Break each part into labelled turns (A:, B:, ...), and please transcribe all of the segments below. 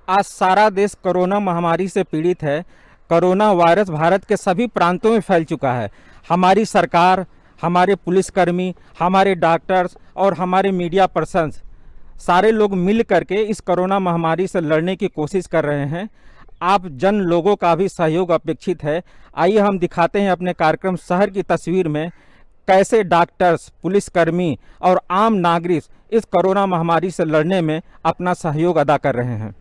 A: आज सारा देश कोरोना महामारी से पीड़ित है। कोरोना वायरस भारत के सभी प्रांतों में फैल चुका है। हमारी सरकार, हमारे पुलिसकर्मी, हमारे डॉक्टर्स और हमारे मीडिया पर्सन्स सारे लोग मिल करके इस कोरोना महामारी से लड़ने की कोशिश कर रहे हैं। आप जन लोगों का भी सहयोग अपेक्षित है। आइए हम दिखाते हैं अपने कार्यक्रम शहर की तस्वीर में कैसे डॉक्टर्स, पुलिसकर्मी और आम नागरिक इस कोरोना महामारी से लड़ने में अपना सहयोग अदा कर रहे हैं।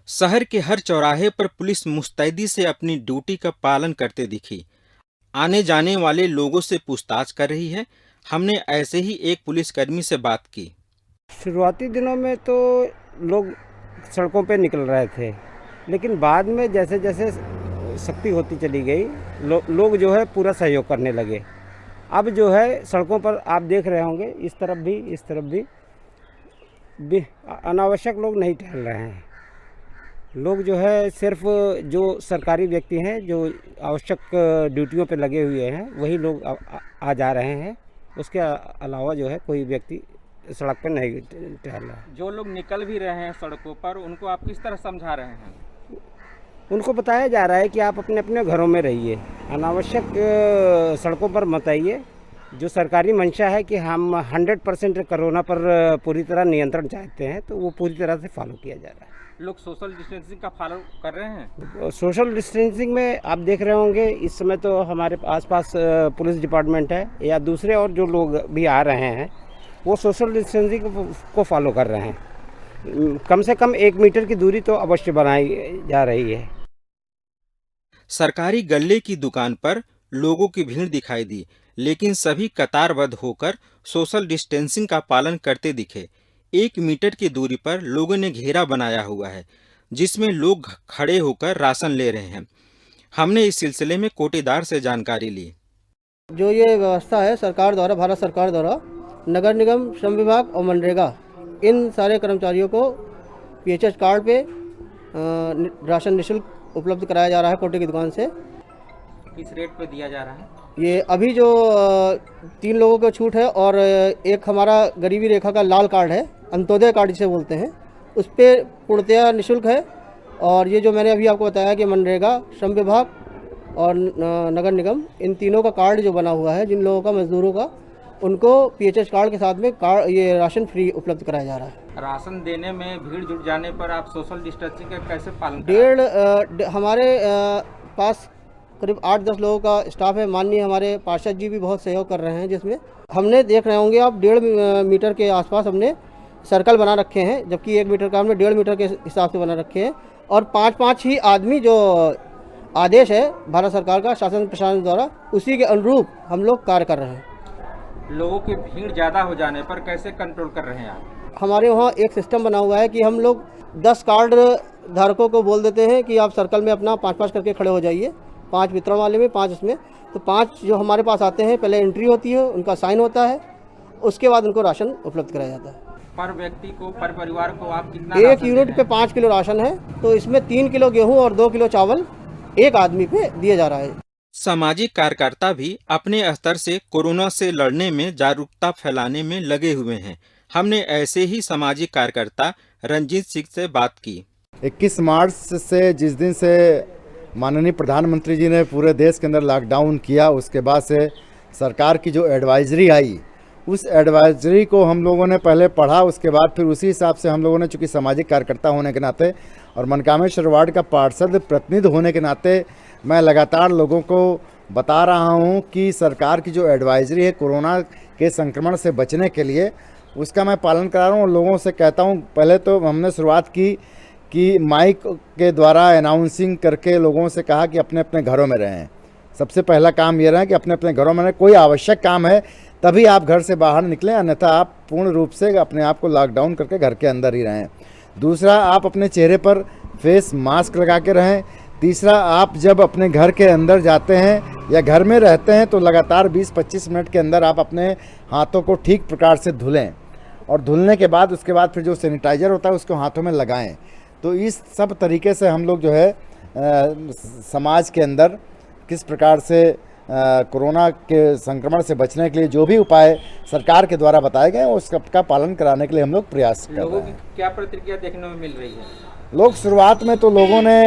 A: शहर के हर चौराहे पर पुलिस मुस्तैदी से अपनी ड्यूटी का पालन करते दिखी। आने जाने वाले लोगों से पूछताछ कर रही है। हमने ऐसे ही एक पुलिसकर्मी से बात की।
B: शुरुआती दिनों में तो लोग सड़कों पे निकल रहे थे, लेकिन बाद में जैसे जैसे सख्ती होती चली गई, लोग जो है पूरा सहयोग करने लगे। अब जो है सड़कों पर आप देख रहे होंगे, इस तरफ भी अनावश्यक लोग नहीं टहल रहे हैं। लोग जो है सिर्फ जो सरकारी व्यक्ति हैं, जो आवश्यक ड्यूटियों पे लगे हुए हैं, वही लोग आ जा रहे हैं। उसके अलावा जो है कोई व्यक्ति सड़क पर नहीं टहल रहा है।
A: जो लोग निकल भी रहे हैं सड़कों पर, उनको आप किस तरह समझा रहे हैं?
B: उनको बताया जा रहा है कि आप अपने अपने घरों में रहिए, अनावश्यक सड़कों पर मत आइए। जो सरकारी मंशा है कि हम 100% कोरोना पर पूरी तरह नियंत्रण चाहते हैं, तो वो पूरी तरह से फॉलो किया जा रहा है।
A: लोग सोशल डिस्टेंसिंग का फॉलो कर रहे हैं।
B: सोशल डिस्टेंसिंग में आप देख रहे होंगे, इस समय तो हमारे आसपास पुलिस डिपार्टमेंट है या दूसरे और जो लोग भी आ रहे हैं, वो सोशल डिस्टेंसिंग को फॉलो कर रहे हैं। कम से कम 1 मीटर की दूरी तो अवश्य बनाई जा रही है।
A: सरकारी गल्ले की दुकान पर लोगों की भीड़ दिखाई दी, लेकिन सभी कतारबद्ध होकर सोशल डिस्टेंसिंग का पालन करते दिखे। 1 मीटर की दूरी पर लोगों ने घेरा बनाया हुआ है, जिसमें लोग खड़े होकर राशन ले रहे हैं। हमने इस सिलसिले में कोटेदार से जानकारी ली।
C: जो ये व्यवस्था है सरकार द्वारा, भारत सरकार द्वारा नगर निगम, श्रम विभाग और मनरेगा, इन सारे कर्मचारियों को पीएचएस कार्ड पे राशन निःशुल्क उपलब्ध कराया जा रहा है कोटे की दुकान से।
A: किस रेट पे दिया जा रहा है?
C: ये अभी जो 3 लोगों को छूट है, और एक हमारा गरीबी रेखा का लाल कार्ड है, अंत्योदय कार्ड जिसे बोलते हैं, उस पर पूर्णतया निःशुल्क है। और ये जो मैंने अभी आपको बताया कि मनरेगा, श्रम विभाग और नगर निगम, इन तीनों का कार्ड जो बना हुआ है, जिन लोगों का, मजदूरों का, उनको पीएचएस कार्ड के साथ में कार्ड, ये राशन फ्री उपलब्ध कराया जा रहा है।
A: राशन देने में भीड़ जुट जाने पर आप सोशल डिस्टेंसिंग का कैसे पालन
C: हमारे पास करीब 8-10 लोगों का स्टाफ है। माननीय हमारे पार्षद जी भी बहुत सहयोग कर रहे हैं, जिसमें हमने देख रहे होंगे आप 1.5 मीटर के आसपास हमने सर्कल बना रखे हैं, जबकि 1 मीटर का हमने 1.5 मीटर के हिसाब से बना रखे हैं। और 5-5 ही आदमी, जो आदेश है भारत सरकार का शासन प्रशासन द्वारा, उसी के अनुरूप हम लोग कार्य कर रहे हैं।
A: लोगों की भीड़ ज़्यादा हो जाने पर कैसे कंट्रोल कर रहे हैं आप?
C: हमारे वहाँ एक सिस्टम बना हुआ है कि हम लोग 10 कार्ड धारकों को बोल देते हैं कि आप सर्कल में अपना 5-5 करके खड़े हो जाइए, 5 वितरण वाले में, 5 इसमें। तो 5 जो हमारे पास आते हैं, पहले एंट्री होती है, उनका साइन होता है, उसके बाद उनको राशन उपलब्ध कराया जाता है।
A: पर व्यक्ति को, पर परिवार को आप कितना?
C: 1 यूनिट पे 5 किलो राशन है, तो इसमें 3 किलो गेहूँ और 2 किलो चावल एक आदमी पे दिया जा रहा है।
A: सामाजिक कार्यकर्ता भी अपने स्तर से कोरोना से लड़ने में जागरूकता फैलाने में लगे हुए हैं। हमने ऐसे ही सामाजिक कार्यकर्ता रंजीत सिंह से बात की।
D: 21 मार्च से, जिस दिन से माननीय प्रधानमंत्री जी ने पूरे देश के अंदर लॉकडाउन किया, उसके बाद से सरकार की जो एडवाइजरी आई, उस एडवाइजरी को हम लोगों ने पहले पढ़ा, उसके बाद फिर उसी हिसाब से हम लोगों ने, चूँकि सामाजिक कार्यकर्ता होने के नाते और मनकामेश्वर वार्ड का पार्षद प्रतिनिधि होने के नाते, मैं लगातार लोगों को बता रहा हूं कि सरकार की जो एडवाइजरी है कोरोना के संक्रमण से बचने के लिए, उसका मैं पालन करा रहा हूं। और लोगों से कहता हूं, पहले तो हमने शुरुआत की कि माइक के द्वारा अनाउंसिंग करके लोगों से कहा कि अपने अपने घरों में रहें। सबसे पहला काम ये रहा कि अपने अपने घरों में रहें। कोई आवश्यक काम है तभी आप घर से बाहर निकलें, अन्यथा आप पूर्ण रूप से अपने आप को लॉकडाउन करके घर के अंदर ही रहें। दूसरा, आप अपने चेहरे पर फेस मास्क लगा के रहें। तीसरा, आप जब अपने घर के अंदर जाते हैं या घर में रहते हैं, तो लगातार 20-25 मिनट के अंदर आप अपने हाथों को ठीक प्रकार से धुलें, और धुलने के बाद उसके बाद फिर जो सैनिटाइज़र होता है उसको हाथों में लगाएं। तो इस सब तरीके से हम लोग जो है समाज के अंदर किस प्रकार से कोरोना के संक्रमण से बचने के लिए जो भी उपाय सरकार के द्वारा बताए गए उसका पालन कराने के लिए हम लोग प्रयास कर रहे हैं।
A: लोगों की क्या प्रतिक्रिया देखने में मिल रही है?
D: लोग शुरुआत में तो लोगों ने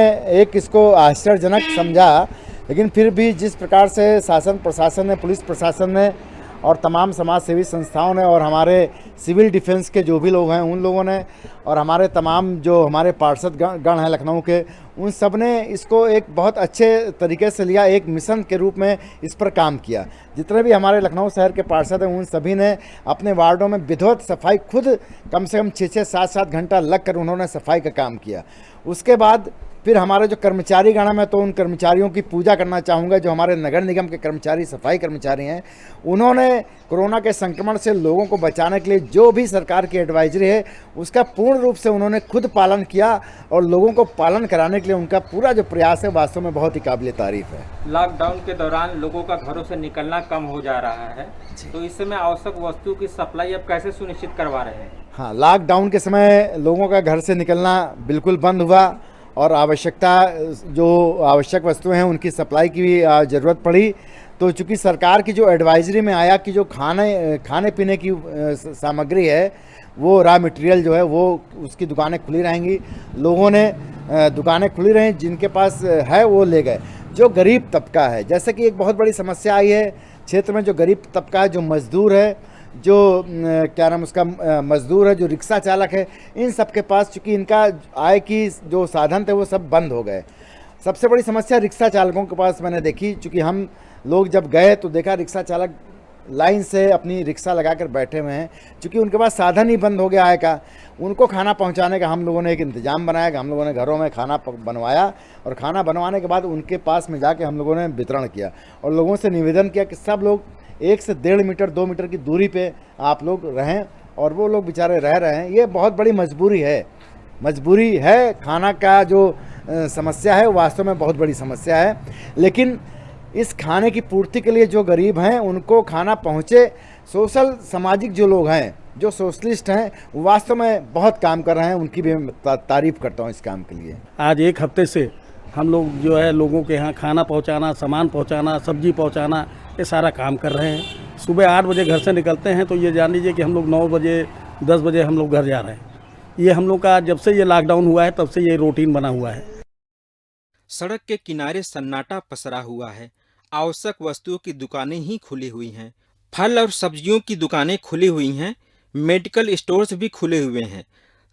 D: एक इसको आश्चर्यजनक समझा, लेकिन फिर भी जिस प्रकार से शासन प्रशासन ने, पुलिस प्रशासन ने और तमाम समाज सेवी संस्थाओं ने और हमारे सिविल डिफेंस के जो भी लोग हैं उन लोगों ने और हमारे तमाम जो हमारे पार्षद गण हैं लखनऊ के, उन सब ने इसको एक बहुत अच्छे तरीके से लिया, एक मिशन के रूप में इस पर काम किया। जितने भी हमारे लखनऊ शहर के पार्षद हैं उन सभी ने अपने वार्डों में विधिवत सफाई खुद कम से कम 6-6, 7-7 घंटा लग कर उन्होंने सफाई का काम किया। उसके बाद फिर हमारे जो कर्मचारी गण, मैं तो उन कर्मचारियों की पूजा करना चाहूँगा जो हमारे नगर निगम के कर्मचारी, सफाई कर्मचारी हैं। उन्होंने कोरोना के संक्रमण से लोगों को बचाने के लिए जो भी सरकार की एडवाइजरी है उसका पूर्ण रूप से उन्होंने खुद पालन किया और लोगों को पालन कराने के लिए उनका पूरा जो प्रयास है वास्तव में बहुत ही काबिल तारीफ है।
A: लॉकडाउन के दौरान लोगों का घरों से निकलना कम हो जा रहा है, तो इस समय आवश्यक वस्तुओं की सप्लाई अब कैसे सुनिश्चित करवा रहे हैं?
D: हाँ, लॉकडाउन के समय लोगों का घर से निकलना बिल्कुल बंद हुआ और आवश्यक वस्तुएं हैं उनकी सप्लाई की भी ज़रूरत पड़ी। तो चूंकि सरकार की जो एडवाइजरी में आया कि जो खाने पीने की सामग्री है वो रॉ मटेरियल जो है वो उसकी दुकानें खुली रहेंगी। लोगों ने दुकानें खुली रहीं, जिनके पास है वो ले गए। जो गरीब तबका है, जैसे कि एक बहुत बड़ी समस्या आई है क्षेत्र में, जो गरीब तबका है, जो मजदूर है, जो क्या नाम उसका मजदूर है, जो रिक्शा चालक है, इन सब के पास चूँकि इनका आय की जो साधन थे वो सब बंद हो गए। सबसे बड़ी समस्या रिक्शा चालकों के पास मैंने देखी, चूँकि हम लोग जब गए तो देखा रिक्शा चालक लाइन से अपनी रिक्शा लगाकर बैठे हुए हैं, चूँकि उनके पास साधन ही बंद हो गया आय का। उनको खाना पहुंचाने का हम लोगों ने एक इंतज़ाम बनाया कि हम लोगों ने घरों में खाना बनवाया और खाना बनवाने के बाद उनके पास में जाके हम लोगों ने वितरण किया और लोगों से निवेदन किया कि सब लोग 1 से 1.5 मीटर 2 मीटर की दूरी पे आप लोग रहें, और वो लोग बेचारे रह रहे हैं। ये बहुत बड़ी मजबूरी है। खाना का जो समस्या है वास्तव में बहुत बड़ी समस्या है, लेकिन इस खाने की पूर्ति के लिए जो गरीब हैं उनको खाना पहुँचे। सोशल सामाजिक जो लोग हैं, जो सोशलिस्ट हैं, वो वास्तव में बहुत काम कर रहे हैं, उनकी भी तारीफ़ करता हूँ इस काम के लिए।
E: आज एक हफ्ते से हम लोग जो है लोगों के यहाँ खाना पहुँचाना, सामान पहुँचाना, सब्जी पहुँचाना, ये सारा काम कर रहे हैं। सुबह 8 बजे घर से निकलते हैं तो ये जान लीजिए कि हम लोग 9 बजे 10 बजे हम लोग घर जा रहे हैं। ये हम लोग का जब से ये लॉकडाउन हुआ है तब से ये रूटीन बना हुआ है।
A: सड़क के किनारे सन्नाटा पसरा हुआ है। आवश्यक वस्तुओं की दुकानें ही खुली हुई हैं। फल और सब्जियों की दुकानें खुली हुई हैं। मेडिकल स्टोर्स भी खुले हुए हैं।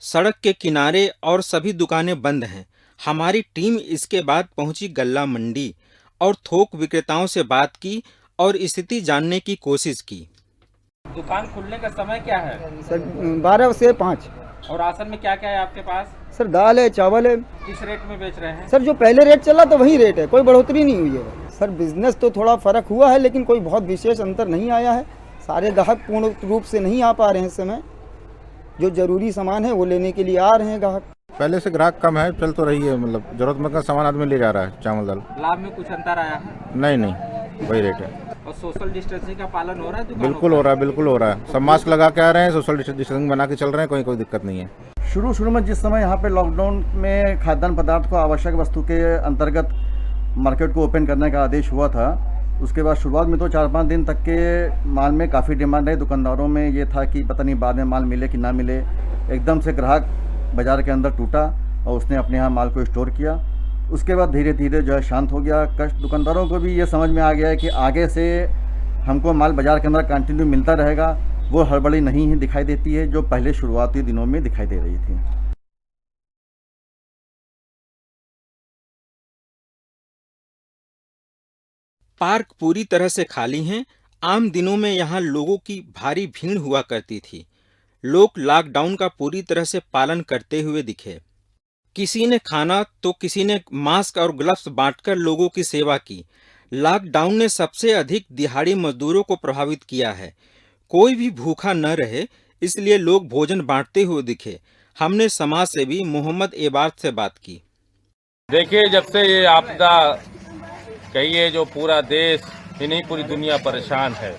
A: सड़क के किनारे और सभी दुकानें बंद हैं। हमारी टीम इसके बाद पहुंची गल्ला मंडी और थोक विक्रेताओं से बात की और स्थिति जानने की कोशिश की। दुकान खुलने का समय क्या है?
F: सर 12 से 5।
A: और राशन में क्या क्या है आपके पास?
F: सर दाल है, चावल है।
A: किस रेट में बेच रहे हैं?
F: सर जो पहले रेट चला तो वही रेट है, कोई बढ़ोतरी नहीं हुई है। सर बिजनेस तो थोड़ा फर्क हुआ है, लेकिन कोई बहुत विशेष अंतर नहीं आया है। सारे ग्राहक पूर्ण रूप से नहीं आ पा रहे हैं इस समय। जो जरूरी सामान है वो लेने के लिए आ रहे हैं ग्राहक।
G: पहले से ग्राहक कम है, चल तो रही है, मतलब जरूरतमंद का सामान आदमी ले जा रहा है। चावल दाल
A: लाभ में कुछ अंतर आया है?
G: नहीं, वही रेट है।
A: और सोशल डिस्टेंसिंग का पालन हो रहा है?
G: बिल्कुल हो रहा है। सब मास्क लगा के आ रहे हैं, सोशल डिस्टेंसिंग बना के चल रहे हैं, कोई दिक्कत नहीं है।
H: शुरू में जिस समय यहाँ पे लॉकडाउन में खाद्यान्न पदार्थ को आवश्यक वस्तु के अंतर्गत मार्केट को ओपन करने का आदेश हुआ था, उसके बाद शुरुआत में तो 4-5 दिन तक के माल में काफ़ी डिमांड है। दुकानदारों में ये था कि पता नहीं बाद में माल मिले कि ना मिले। एकदम से ग्राहक बाज़ार के अंदर टूटा और उसने अपने यहाँ माल को स्टोर किया। उसके बाद धीरे धीरे जो है शांत हो गया। दुकानदारों को भी ये समझ में आ गया है कि आगे से हमको माल बाज़ार के अंदर कंटिन्यू मिलता रहेगा। वो हड़बड़ी नहीं ही दिखाई देती है जो पहले शुरुआती दिनों में दिखाई दे रही थी।
A: पार्क पूरी तरह से खाली हैं। आम दिनों में यहाँ लोगों की भारी भीड़ हुआ करती थी। लोग लॉकडाउन का पूरी तरह से पालन करते हुए दिखे। किसी ने खाना तो किसी ने मास्क और ग्लव्स बांटकर लोगों की सेवा की। लॉकडाउन ने सबसे अधिक दिहाड़ी मजदूरों को प्रभावित किया है। कोई भी भूखा न रहे, इसलिए लोग भोजन बांटते हुए दिखे। हमने समाज सेवी मोहम्मद एबाद से बात की।
I: देखिए, जब से ये आपदा कहिए जो पूरा देश ही नहीं पूरी दुनिया परेशान है,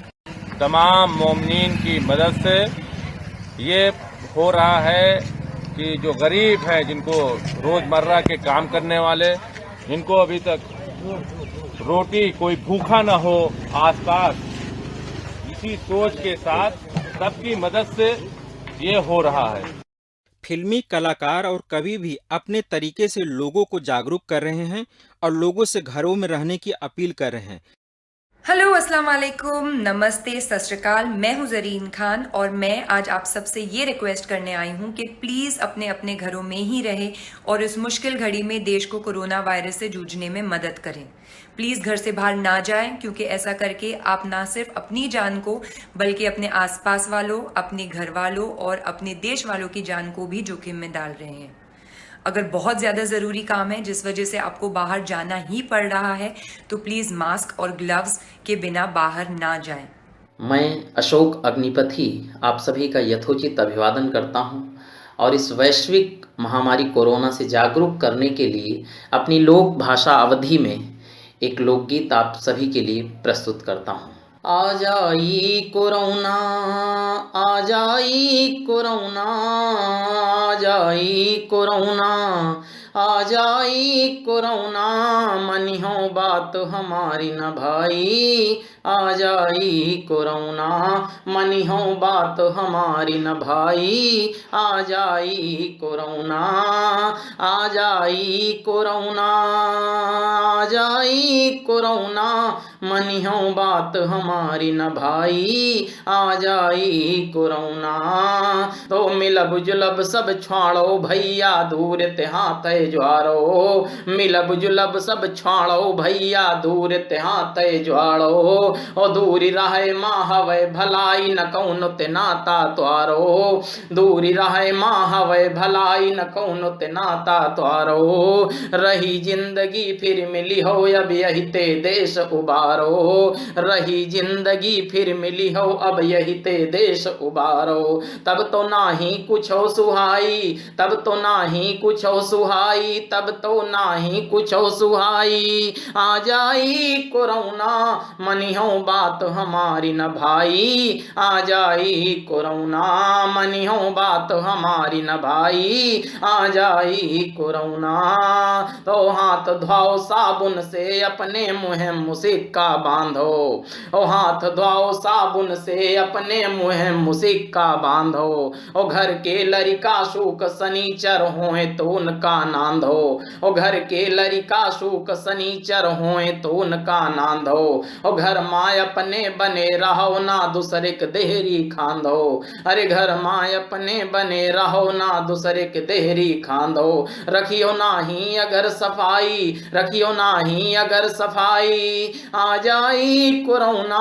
I: तमाम मोमिनीन की मदद से ये हो रहा है कि जो गरीब हैं, जिनको रोज़मर्रा के काम करने वाले, जिनको अभी तक रोटी कोई भूखा न हो आसपास। इसी सोच के साथ सबकी मदद से ये हो रहा है।
A: फिल्मी कलाकार और कवि भी अपने तरीके से लोगों को जागरूक कर रहे हैं और लोगों से घरों में रहने की अपील कर रहे हैं।
J: हेलो, अस्सलाम वालेकुम, नमस्ते, सत श्री अकाल। मैं हूं जरीन खान और मैं आज आप सबसे ये रिक्वेस्ट करने आई हूं कि प्लीज़ अपने अपने घरों में ही रहें और इस मुश्किल घड़ी में देश को कोरोना वायरस से जूझने में मदद करें। प्लीज़ घर से बाहर ना जाएं, क्योंकि ऐसा करके आप ना सिर्फ अपनी जान को बल्कि अपने आसपास वालों, अपने घर वालों और अपने देश वालों की जान को भी जोखिम में डाल रहे हैं। अगर बहुत ज़्यादा ज़रूरी काम है जिस वजह से आपको बाहर जाना ही पड़ रहा है तो प्लीज़ मास्क और ग्लव्स के बिना बाहर ना जाएं।
K: मैं अशोक अग्निपथी आप सभी का यथोचित अभिवादन करता हूं और इस वैश्विक महामारी कोरोना से जागरूक करने के लिए अपनी लोक भाषा अवधि में एक लोकगीत आप सभी के लिए प्रस्तुत करता हूं। आ जाई कोरोना, आ जाई कोरोना, आ जाई कोरोना, आ जाई कोरोना, मनी हो बात हमारी न भाई। आ जाई कोरोना, मनी हो बात हमारी न भाई। आ जाई कोरोना, आ जाई कोरोना, आ जाई कोरोना, मनी हो बात हमारी न भाई। आ जाई कोरोना, तो मिलब जुलब सब छाड़ो भैया, दूर त्यहाँ तय ज्वारो। मिलब जुलब सब छाड़ो भैया, दूर त्यहाँ तय ज्वारो। ओ दूरी रहे माँ हवे भलाई, न कौन ते नाता त्वारो। दूरी रहे माँ हवे भलाई, न कौन ते नाता त्वारो। रही जिंदगी फिर मिली हो, अब यही ते देश उबारो। रही जिंदगी फिर मिली हो, अब यही ते देश उबारो। तब तो ना ही कुछ हो सुहाई, तब तो ना ही कुछ हो सुहाई, तब तो ना ही कुछ हो सुहाई। आ जाई कोरोना, मनी हो बात हमारी न भाई। आ जाई कोरोना, मनी हो बात हमारी न भाई। आ जाई कोरोना, तो हाथ धोओ साबुन से, अपने मुँह मुसिक्का बांधो। ओ हाथ धोओ साबुन से, अपने मुँह मुसिक्का बांधो। ओ घर के लड़का शूक शनिचर होए तो उनका नांदो। ओ घर के लड़का शूक शनिचर होए तो उनका नांदो। ओ घर माँ अपने बने रहो, ना दूसरे के देहरी खांदो। अरे घर माँ अपने बने रहो, ना दूसरे के देहरी खांदो। रखियो नाही अगर सफाई, रखियो नाही अगर सफाई। आ जाई कोरोना,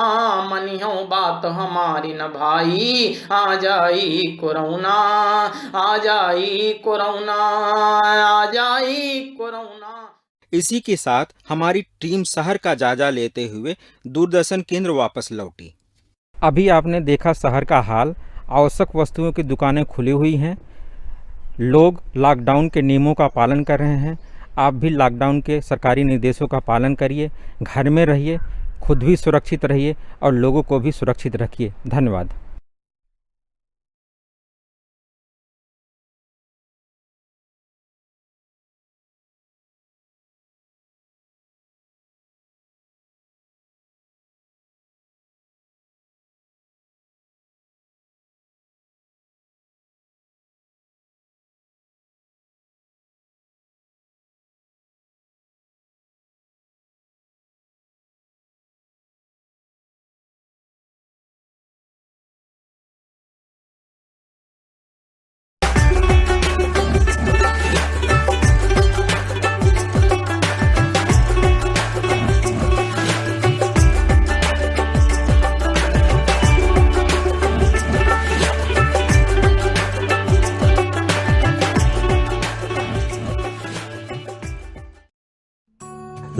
K: मनी हो बात हमारी न भाई। आ जाई कोरोना, आ जाई कोरोना, आ जाई कोरोना।
A: इसी के साथ हमारी टीम शहर का जायजा लेते हुए दूरदर्शन केंद्र वापस लौटी। अभी आपने देखा शहर का हाल। आवश्यक वस्तुओं की दुकानें खुली हुई हैं। लोग लॉकडाउन के नियमों का पालन कर रहे हैं। आप भी लॉकडाउन के सरकारी निर्देशों का पालन करिए, घर में रहिए, खुद भी सुरक्षित रहिए और लोगों को भी सुरक्षित रखिए। धन्यवाद।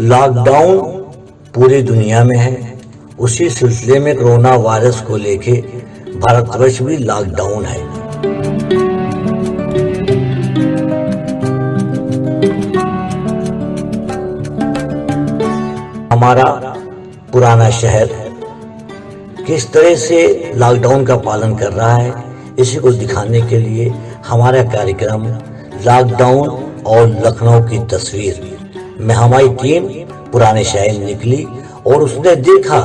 L: लॉकडाउन पूरी दुनिया में है। उसी सिलसिले में कोरोना वायरस को लेके भारतवर्ष भी लॉकडाउन है। हमारा पुराना शहर किस तरह से लॉकडाउन का पालन कर रहा है, इसी को दिखाने के लिए हमारा कार्यक्रम लॉकडाउन और लखनऊ की तस्वीर में हमारी टीम पुराने शहर निकली और उसने देखा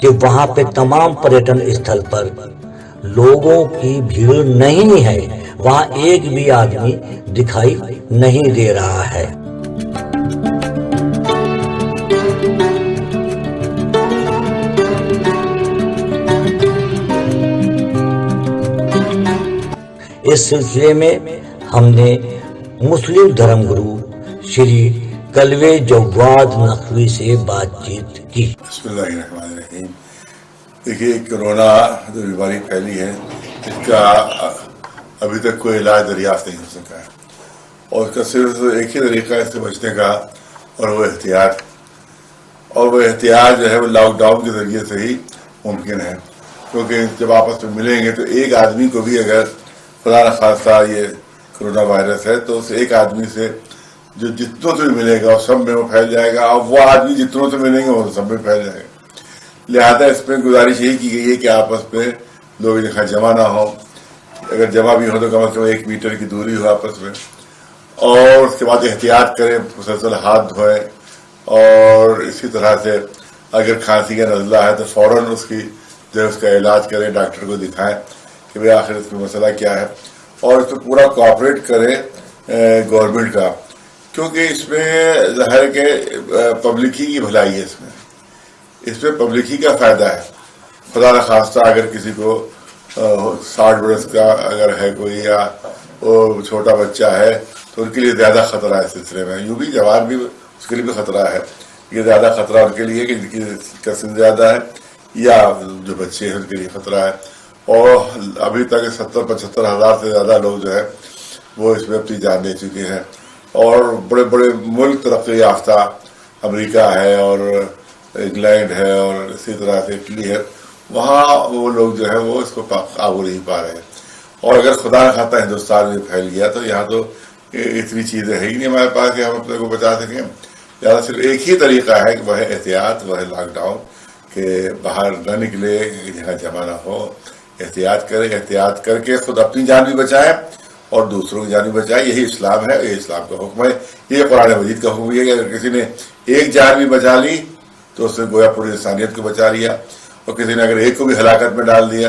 L: कि वहां पे तमाम पर्यटन स्थल पर लोगों की भीड़ नहीं है, वहां एक भी आदमी दिखाई नहीं दे रहा है। इस सिलसिले में हमने मुस्लिम धर्मगुरु श्री कलवे जव्वाद नकवी से बातचीत की।
M: बिस्मिल्लाहिर्रहमानिर्रहीम। देखिए, कोरोना जो बीमारी फैली है, इसका अभी तक कोई इलाज दरियाफ्त नहीं हो सका है और इसका सिर्फ एक ही तरीका है इससे बचने का, और वो एहतियात। और वो एहतियात जो है वो लॉकडाउन के ज़रिए से ही मुमकिन है, क्योंकि जब आपस में मिलेंगे तो एक आदमी को भी अगर खुदा न खास्ता ये कोरोना वायरस है तो उस एक आदमी से जो जितनों से भी मिलेगा और सब में वो फैल जाएगा, और वो आदमी जितनों से मिलेंगे वो सब में फैल जाएगा। लिहाजा इसमें गुजारिश यही की गई है कि आपस में लोग यहाँ जमा ना हो, अगर जमा भी हो तो कम से कम 1 मीटर की दूरी हो आपस में, और उसके बाद एहतियात करें, मुसलसल हाथ धोएं, और इसी तरह से अगर खांसी का नज़ला है तो फ़ौरन उसकी जो है उसका इलाज करें, डॉक्टर को दिखाएं कि भाई आखिर इसमें मसला क्या है, और इसमें पूरा कोऑपरेट करें गवर्नमेंट का, क्योंकि इसमें ज़ाहिर के पब्लिक ही की भलाई है, इसमें पब्लिक ही का फ़ायदा है। खुदा न खास्ता अगर किसी को 60 बरस का अगर है कोई, या वो छोटा बच्चा है, तो उनके लिए ज़्यादा ख़तरा है इस सिलसिले में। यूँ भी जवान भी उसके लिए भी ख़तरा है, ये ज़्यादा ख़तरा उनके लिए कि जिनकी कसम ज़्यादा है या जो बच्चे हैं उनके लिए ख़तरा है। और अभी तक 70-75 हज़ार से ज़्यादा लोग जो है वो इसमें अपनी जान दे चुके हैं, और बड़े बड़े मुल्क तरक्की याफ्ता अमेरिका है और इंग्लैंड है और इसी तरह से इटली है, वहाँ वो लोग जो है वो इसको काबू नहीं पा रहे हैं। और अगर खुदा न खाता हिंदुस्तान में फैल गया तो यहाँ तो इतनी चीज़ें है ही नहीं हमारे पास कि हम अपने को बचा सकें। ज़्यादा सिर्फ एक ही तरीका है कि वह एहतियात, वह लॉकडाउन, के बाहर न निकले, यहाँ जमा ना हो, एहतियात करें, एहतियात करके खुद अपनी जान भी बचाएं और दूसरों की जान भी बचाएं। यही इस्लाम है, ये इस्लाम का हुक्म है, ये कुरान मजीद का हुक्म है कि अगर किसी ने एक जान भी बचा ली तो उसने गोया पूरी इंसानियत को बचा लिया, और किसी ने अगर एक को भी हलाकत में डाल दिया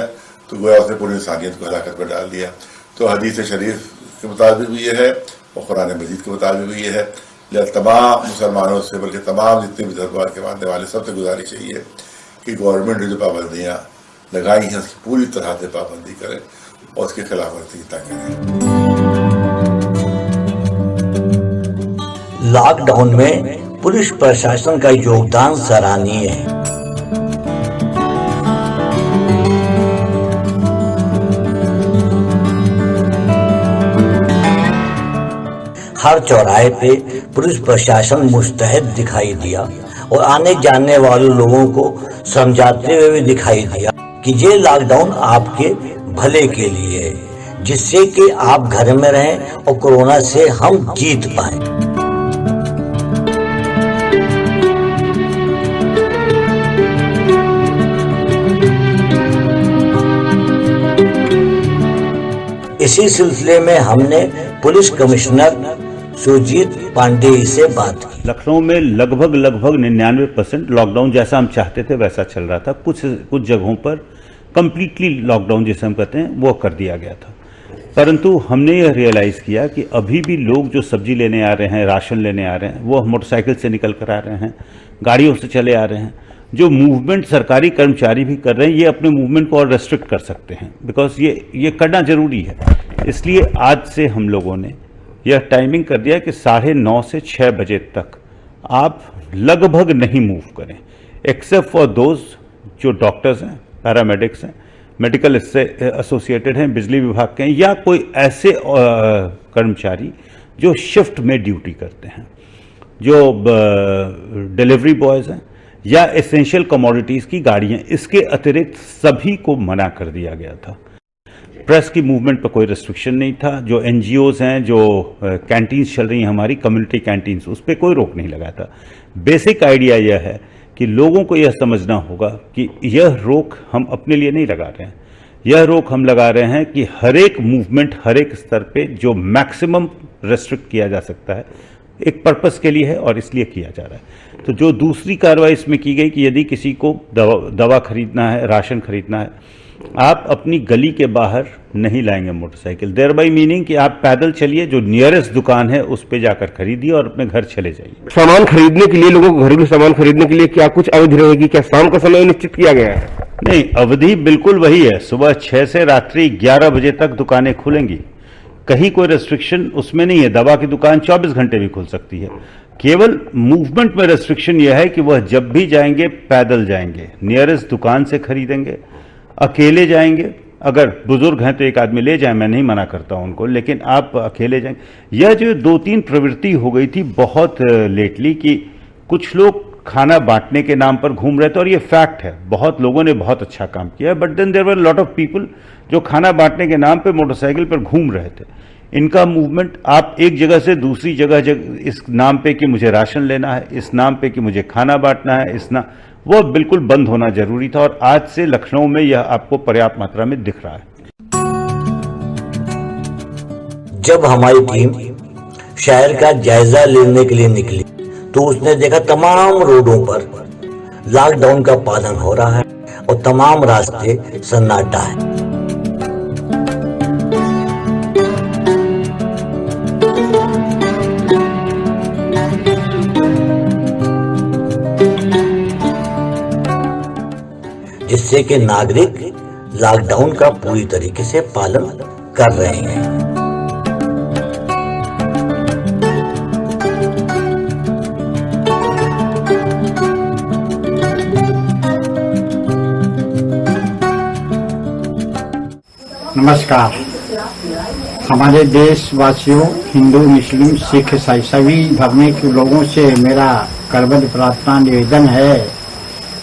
M: तो गोया उसने पूरी इंसानियत को हलाकत में डाल दिया। तो हदीस शरीफ के मुताबिक भी ये है और कुरान मजीद के मुताबिक भी ये है। तमाम मुसलमानों से, बल्कि तमाम जितने भी धर्म के मानने वाले, सबसे गुजारिश यही है कि गवर्नमेंट ने जो पाबंदियाँ लगाई हैं उसकी पूरी तरह से पाबंदी करें और उसके खिलाफ वर्जी करें।
L: लॉकडाउन में पुलिस प्रशासन का योगदान सराहनीय है। हर चौराहे पे पुलिस प्रशासन मुस्तैद दिखाई दिया और आने जाने वाले लोगों को समझाते हुए भी दिखाई दिया कि ये लॉकडाउन आपके भले के लिए है, जिससे कि आप घर में रहें और कोरोना से हम जीत पाएं। इसी सिलसिले में हमने पुलिस कमिश्नर सुजीत पांडे से बात की।
N: लखनऊ में लगभग 99% लॉकडाउन जैसा हम चाहते थे वैसा चल रहा था। कुछ जगहों पर कम्प्लीटली लॉकडाउन जिसे हम कहते हैं वो कर दिया गया था, परंतु हमने यह रियलाइज़ किया कि अभी भी लोग जो सब्जी लेने आ रहे हैं, राशन लेने आ रहे हैं, वो मोटरसाइकिल से निकल कर आ रहे हैं, गाड़ियों से चले आ रहे हैं। जो मूवमेंट सरकारी कर्मचारी भी कर रहे हैं, ये अपने मूवमेंट को और रेस्ट्रिक्ट कर सकते हैं, बिकॉज ये करना ज़रूरी है। इसलिए आज से हम लोगों ने यह टाइमिंग कर दिया कि 9:30 से 6 बजे तक आप लगभग नहीं मूव करें, एक्सेप्ट फॉर दोज जो डॉक्टर्स हैं, पैरामेडिक्स हैं, मेडिकल इससे एसोसिएटेड हैं, बिजली विभाग के हैं, या कोई ऐसे कर्मचारी जो शिफ्ट में ड्यूटी करते हैं, जो डिलीवरी बॉयज़ हैं या एसेंशियल कमोडिटीज़ की गाड़ियाँ। इसके अतिरिक्त सभी को मना कर दिया गया था। प्रेस की मूवमेंट पर कोई रिस्ट्रिक्शन नहीं था। जो NGOs हैं, जो कैंटीन्स चल रही हैं हमारी कम्युनिटी कैंटीन्स, उस पर कोई रोक नहीं लगा था। बेसिक आइडिया यह है कि लोगों को यह समझना होगा कि यह रोक हम अपने लिए नहीं लगा रहे हैं, यह रोक हम लगा रहे हैं कि हर एक मूवमेंट, हर एक स्तर पे जो मैक्सिमम रेस्ट्रिक्ट किया जा सकता है एक पर्पस के लिए है और इसलिए किया जा रहा है। तो जो दूसरी कार्रवाई इसमें की गई कि यदि किसी को दवा खरीदना है, राशन खरीदना है, आप अपनी गली के बाहर नहीं लाएंगे मोटरसाइकिल, देयर बाई मीनिंग कि आप पैदल चलिए, जो नियरेस्ट दुकान है उस पे जाकर खरीदिए और अपने घर चले जाइए।
O: सामान खरीदने के लिए, लोगों को घरेलू सामान खरीदने के लिए क्या कुछ अवधि रहेगी? क्या शाम का समय निश्चित किया गया है?
N: नहीं, अवधि बिल्कुल वही है, सुबह 6 से रात्रि 11 बजे तक दुकानें खुलेंगी। कहीं कोई रेस्ट्रिक्शन उसमें नहीं है। दवा की दुकान 24 घंटे भी खुल सकती है। केवल मूवमेंट में रेस्ट्रिक्शन यह है कि वह जब भी जाएंगे पैदल जाएंगे, नियरेस्ट दुकान से खरीदेंगे, अकेले जाएंगे। अगर बुजुर्ग हैं तो एक आदमी ले जाए, मैं नहीं मना करता हूं उनको, लेकिन आप अकेले जाएंगे। यह जो 2-3 प्रवृत्ति हो गई थी बहुत लेटली कि कुछ लोग खाना बांटने के नाम पर घूम रहे थे, और ये फैक्ट है, बहुत लोगों ने बहुत अच्छा काम किया है, but then there were lot of people जो खाना बांटने के नाम पे मोटरसाइकिल पर घूम रहे थे। इनका मूवमेंट आप एक जगह से दूसरी जगह इस नाम पे कि मुझे राशन लेना है, इस नाम पे कि मुझे खाना बांटना है, वो बिल्कुल बंद होना जरूरी था, और आज से लखनऊ में यह आपको पर्याप्त मात्रा में दिख रहा है।
L: जब हमारी टीम शहर का जायजा लेने के लिए निकली तो उसने देखा तमाम रोडों पर लॉकडाउन का पालन हो रहा है और तमाम रास्ते सन्नाटा है। जिससे कि नागरिक लॉकडाउन का पूरी तरीके से पालन कर रहे हैं।
P: नमस्कार। हमारे देशवासियों, हिंदू, मुस्लिम, सिख, ईसाई सभी धर्म के लोगों से मेरा करबद्ध प्रार्थना निवेदन है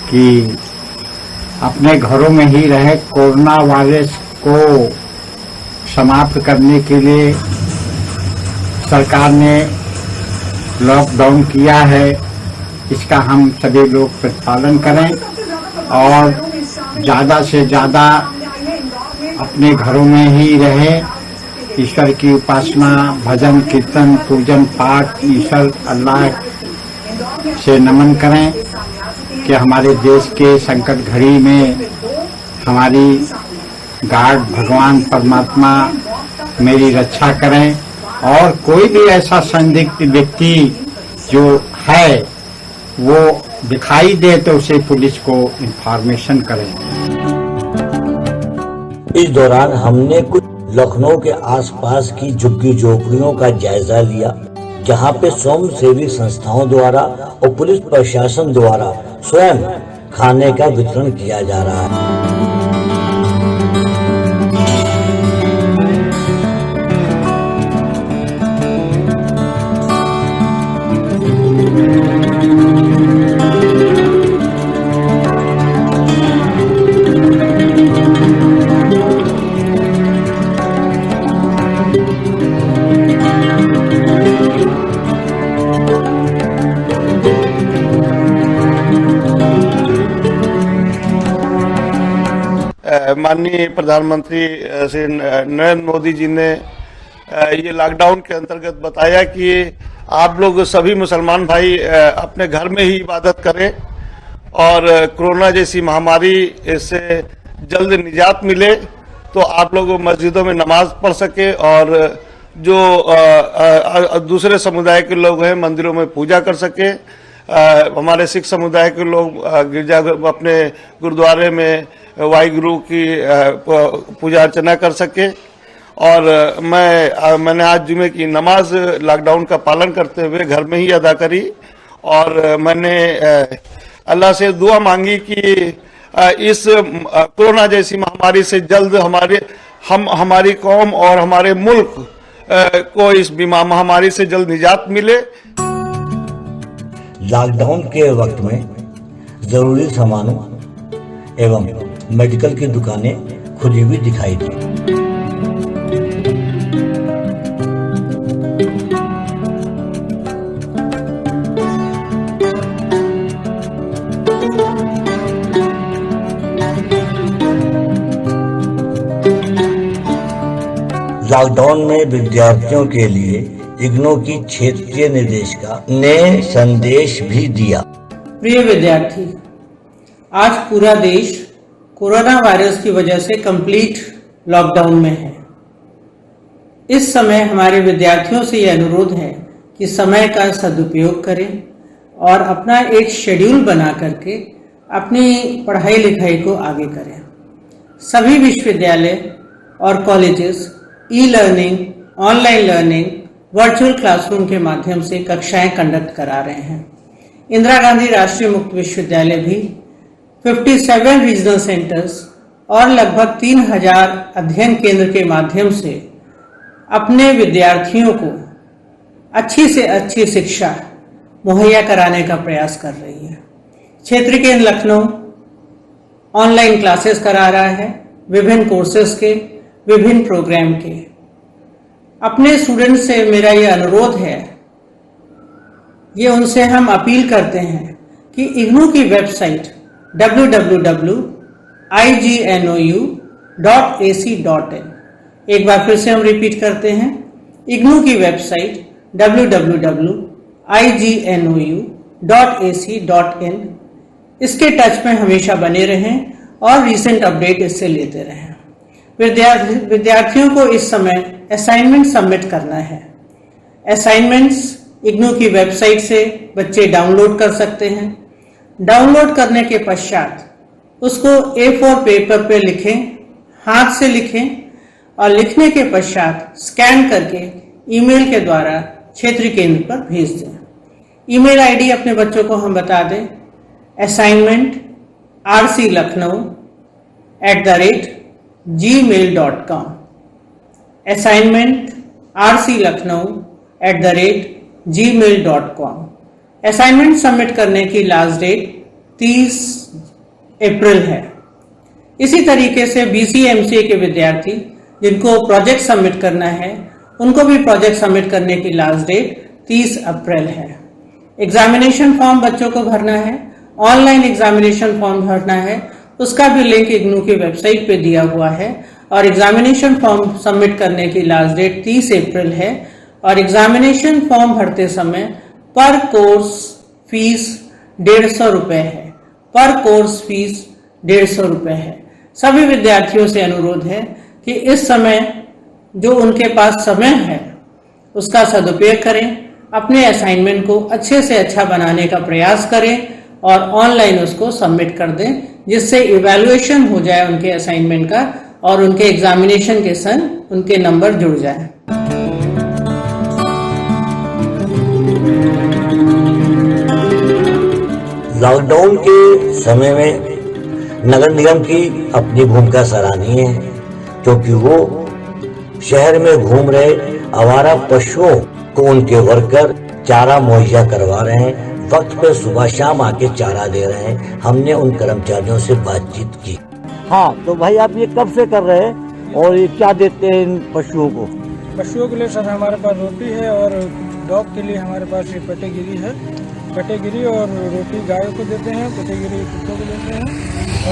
P: कि अपने घरों में ही रहे। कोरोना वायरस को समाप्त करने के लिए सरकार ने लॉकडाउन किया है, इसका हम सभी लोग प्रतिपालन करें और ज़्यादा से ज़्यादा अपने घरों में ही रहें। ईश्वर की उपासना, भजन, कीर्तन, पूजन, पाठ, ईश्वर अल्लाह से नमन करें कि हमारे देश के संकट घड़ी में हमारी गॉड भगवान परमात्मा मेरी रक्षा करें, और कोई भी ऐसा संदिग्ध व्यक्ति जो है वो दिखाई दे तो उसे पुलिस को इन्फॉर्मेशन करें।
L: इस दौरान हमने कुछ लखनऊ के आसपास की झुग्गी झोपड़ियों का जायजा लिया, जहां पे स्वयं सेवी संस्थाओं द्वारा और पुलिस प्रशासन द्वारा स्वयं खाने का वितरण किया जा रहा है।
Q: माननीय प्रधानमंत्री श्री नरेंद्र मोदी जी ने ये लॉकडाउन के अंतर्गत बताया कि आप लोग सभी मुसलमान भाई अपने घर में ही इबादत करें और कोरोना जैसी महामारी से जल्द निजात मिले तो आप लोग मस्जिदों में नमाज पढ़ सके और जो दूसरे समुदाय के लोग हैं मंदिरों में पूजा कर सके। हमारे सिख समुदाय के लोग गिरजा अपने गुरुद्वारे में वाहिगुरु की पूजा अर्चना कर सके। और मैंने आज जुमे की नमाज लॉकडाउन का पालन करते हुए घर में ही अदा करी और मैंने अल्लाह से दुआ मांगी कि इस कोरोना जैसी महामारी से जल्द हमारी कौम और हमारे मुल्क को इस महामारी से जल्द निजात मिले।
L: लॉकडाउन के वक्त में जरूरी सामानों एवं मेडिकल की दुकानें खुली हुई दिखाई दी। लॉकडाउन में विद्यार्थियों के लिए इग्नू की क्षेत्रीय निदेशिका ने संदेश भी दिया।
R: प्रिय विद्यार्थी, आज पूरा देश कोरोना वायरस की वजह से कंप्लीट लॉकडाउन में है। इस समय हमारे विद्यार्थियों से यह अनुरोध है कि समय का सदुपयोग करें और अपना एक शेड्यूल बना करके अपनी पढ़ाई लिखाई को आगे करें। सभी विश्वविद्यालय और colleges e learning, online learning, virtual classroom के माध्यम से कक्षाएं कंडक्ट करा रहे हैं। इंदिरा गांधी राष्ट्रीय मुक्त विश्वविद्यालय भी 57 रीजनल सेंटर्स और लगभग 3000 अध्ययन केंद्र के माध्यम से अपने विद्यार्थियों को अच्छी से अच्छी शिक्षा मुहैया कराने का प्रयास कर रही है। क्षेत्र केंद्र लखनऊ ऑनलाइन क्लासेस करा रहा है, विभिन्न कोर्सेज के, विभिन्न प्रोग्राम के। अपने स्टूडेंट से मेरा ये अनुरोध है, ये उनसे हम अपील करते हैं कि इग्नू की वेबसाइट www.ignou.ac.in, एक बार फिर से हम रिपीट करते हैं, इग्नू की वेबसाइट www.ignou.ac.in, इसके टच में हमेशा बने रहें और रीसेंट अपडेट इससे लेते रहें। विद्यार्थियों को इस समय असाइनमेंट सबमिट करना है। असाइनमेंट्स इग्नू की वेबसाइट से बच्चे डाउनलोड कर सकते हैं। डाउनलोड करने के पश्चात उसको A4 पेपर पे लिखें, हाथ से लिखें और लिखने के पश्चात स्कैन करके ईमेल के द्वारा क्षेत्रीय केंद्र पर भेज दें। ईमेल आईडी अपने बच्चों को हम बता दें, assignment@rclucknow@gmail.com, assignment@rclucknow@gmail.com। असाइनमेंट सबमिट करने की लास्ट डेट 30 अप्रैल है। इसी तरीके से BCMCA के विद्यार्थी जिनको प्रोजेक्ट सबमिट करना है, उनको भी प्रोजेक्ट सबमिट करने की लास्ट डेट 30 अप्रैल है। एग्जामिनेशन फॉर्म बच्चों को भरना है, ऑनलाइन एग्जामिनेशन फॉर्म भरना है, उसका भी लिंक इग्नू की वेबसाइट पे दिया हुआ है। और एग्जामिनेशन फॉर्म सबमिट करने की लास्ट डेट 30 अप्रैल है। और एग्जामिनेशन फॉर्म भरते समय पर कोर्स फीस 150 रुपये है। पर कोर्स फीस 150 रुपये है। सभी विद्यार्थियों से अनुरोध है कि इस समय जो उनके पास समय है उसका सदुपयोग करें, अपने असाइनमेंट को अच्छे से अच्छा बनाने का प्रयास करें और ऑनलाइन उसको सबमिट कर दें, जिससे इवैल्यूएशन हो जाए उनके असाइनमेंट का और उनके एग्जामिनेशन के संग उनके नंबर जुड़ जाए।
L: लॉकडाउन के समय में नगर निगम की अपनी भूमिका सराहनीय है, क्योंकि वो शहर में घूम रहे आवारा पशुओं को उनके वर्कर चारा मुहैया करवा रहे हैं, वक्त पे सुबह शाम आके चारा दे रहे हैं। हमने उन कर्मचारियों से बातचीत की।
S: हाँ, तो भाई आप ये कब से कर रहे हैं और ये क्या देते हैं इन पशुओं को?
T: पशुओं के लिए सर हमारे पास रोटी है और डॉग के लिए हमारे पास ये पटेगिरी है। पटेगिरी और रोटी गायों को देते हैं, पटेगिरी कुत्तों को देते हैं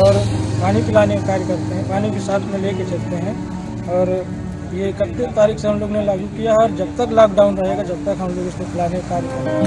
T: और पानी पिलाने का कार्य करते हैं, पानी भी साथ में लेके चलते हैं। और ये 31 तारीख से हम लोग ने लागू किया है और जब तक लॉकडाउन रहेगा तब तक हम लोग इसको पिलाने का कार्य करेंगे।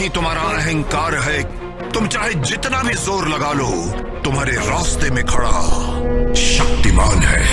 U: तुम्हारा अहंकार है। तुम चाहे जितना भी जोर लगा लो, तुम्हारे रास्ते में खड़ा शक्तिमान है।